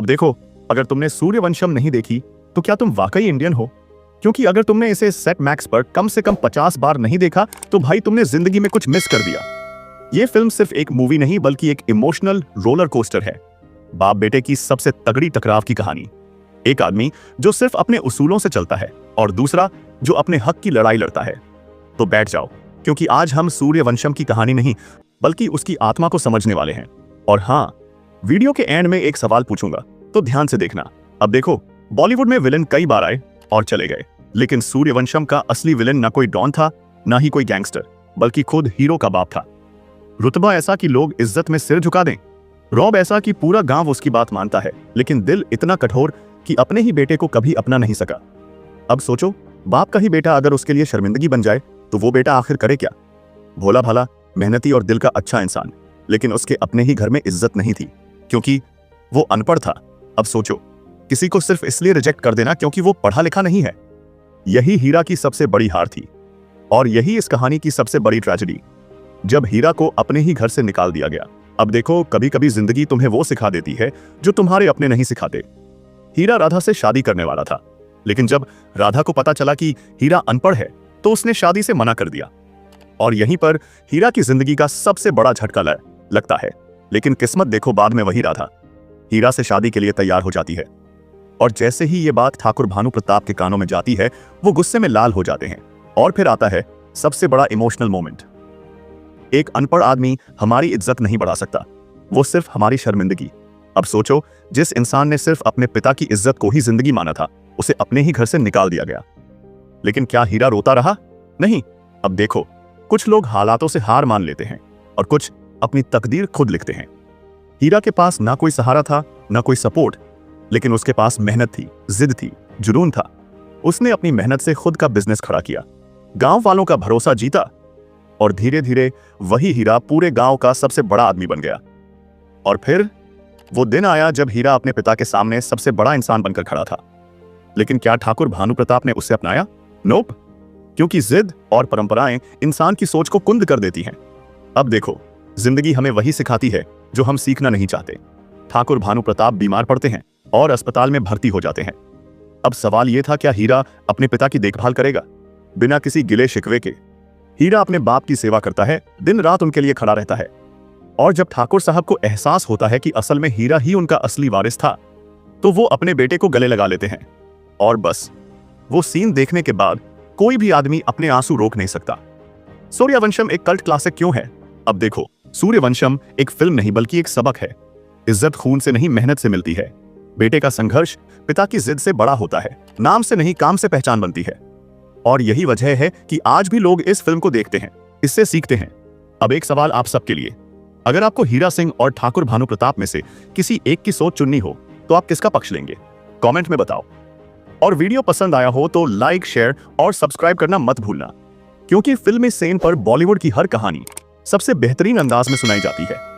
अब देखो, अगर तुमने सूर्यवंशम नहीं देखी तो क्या तुम वाकई इंडियन हो? क्योंकि अगर तुमने इसे सेट मैक्स पर कम से कम 50 बार नहीं देखा तो भाई तुमने जिंदगी में कुछ मिस कर दिया। ये फिल्म सिर्फ एक मूवी नहीं बल्कि एक इमोशनल रोलर कोस्टर है। बाप बेटे की सबसे तगड़ी टकराव की कहानी। एक आदमी जो सिर्फ अपने उसूलों से चलता है और दूसरा जो अपने हक की लड़ाई लड़ता है। तो बैठ जाओ, क्योंकि आज हम सूर्यवंशम की कहानी नहीं बल्कि उसकी आत्मा को समझने वाले हैं। और हाँ, वीडियो के एंड में एक सवाल पूछूंगा, तो ध्यान से देखना। अब देखो, बॉलीवुड में विलन कई बार आए और चले गए, लेकिन सूर्यवंशम का असली विलन ना कोई डॉन था, ना ही कोई गैंगस्टर, बल्कि खुद हीरो का बाप था। रुतबा ऐसा कि लोग इज्जत में सिर झुका दें, रौब ऐसा कि पूरा गांव उसकी बात मानता है, लेकिन दिल इतना कठोर कि अपने ही बेटे को कभी अपना नहीं सका। अब सोचो, बाप का ही बेटा अगर उसके लिए शर्मिंदगी बन जाए तो वो बेटा आखिर करे क्या? भोला भाला, मेहनती और दिल का अच्छा इंसान, लेकिन उसके अपने ही घर में इज्जत नहीं थी क्योंकि वो अनपढ़ था। अब सोचो, किसी को सिर्फ इसलिए रिजेक्ट कर देना क्योंकि वो पढ़ा लिखा नहीं है। यही हीरा की सबसे बड़ी हार थी और यही इस कहानी की सबसे बड़ी ट्रेजेडी, जब हीरा को अपने ही घर से निकाल दिया गया। अब देखो, कभी कभी जिंदगी तुम्हें वो सिखा देती है जो तुम्हारे अपने नहीं सिखाते। हीरा राधा से शादी करने वाला था, लेकिन जब राधा को पता चला कि हीरा अनपढ़ है तो उसने शादी से मना कर दिया। और यहीं पर हीरा की जिंदगी का सबसे बड़ा झटका लगता है। लेकिन किस्मत देखो, बाद में वही राधा हीरा से शादी के लिए तैयार हो जाती है। और जैसे ही ये बात ठाकुर भानु प्रताप के कानों में जाती है, वो गुस्से में लाल हो जाते हैं। और फिर आता है सबसे बड़ा इमोशनल मोमेंट। एक अनपढ़ आदमी हमारी इज्जत नहीं बढ़ा सकता, वो सिर्फ हमारी शर्मिंदगी। अब सोचो, जिस इंसान ने सिर्फ अपने पिता की इज्जत को ही जिंदगी माना था, उसे अपने ही घर से निकाल दिया गया। लेकिन क्या हीरा रोता रहा? नहीं। अब देखो, कुछ लोग हालातों से हार मान लेते हैं और कुछ अपनी तकदीर खुद लिखते हैं। हीरा के पास ना कोई सहारा था, ना कोई सपोर्ट, लेकिन उसके पास मेहनत थी, जिद थी, जुनून था। उसने अपनी मेहनत से खुद का बिजनेस खड़ा किया, गांव वालों का भरोसा जीता और धीरे धीरे वही हीरा पूरे गांव का सबसे बड़ा आदमी बन गया। और फिर वो दिन आया जब हीरा अपने पिता के सामने सबसे बड़ा इंसान बनकर खड़ा था। लेकिन क्या ठाकुर भानु प्रताप ने उसे अपनाया? नोप, क्योंकि जिद और परंपराएं इंसान की सोच को कुंद कर देती हैं। अब देखो, जिंदगी हमें वही सिखाती है जो हम सीखना नहीं चाहते। ठाकुर भानु प्रताप बीमार पड़ते हैं और अस्पताल में भर्ती हो जाते हैं। अब सवाल यह था, क्या हीरा अपने पिता की देखभाल करेगा बिना किसी गिले शिकवे के? हीरा अपने बाप की सेवा करता है, दिन रात उनके लिए खड़ा रहता है। और जब ठाकुर साहब को एहसास होता है कि असल में हीरा ही उनका असली वारिस था, तो वो अपने बेटे को गले लगा लेते हैं। और बस, वो सीन देखने के बाद कोई भी आदमी अपने आंसू रोक नहीं सकता। सूर्यवंशम एक कल्ट क्लासिक क्यों है? अब देखो, सूर्यवंशम एक फिल्म नहीं बल्कि एक सबक है। इज्जत खून से नहीं, मेहनत से मिलती है। बेटे का संघर्ष पिता की जिद से बड़ा होता है। नाम से नहीं, काम से पहचान बनती है। और यही वजह है कि आज भी लोग इस फिल्म को देखते हैं, इससे सीखते हैं। अब एक सवाल आप सबके लिए, अगर आपको हीरा सिंह और ठाकुर भानु प्रताप में से किसी एक की सोच चुननी हो तो आप किसका पक्ष लेंगे? कमेंट में बताओ। और वीडियो पसंद आया हो तो लाइक, शेयर और सब्सक्राइब करना मत भूलना, क्योंकि फिल्मी सेन पर बॉलीवुड की हर कहानी सबसे बेहतरीन अंदाज में सुनाई जाती है।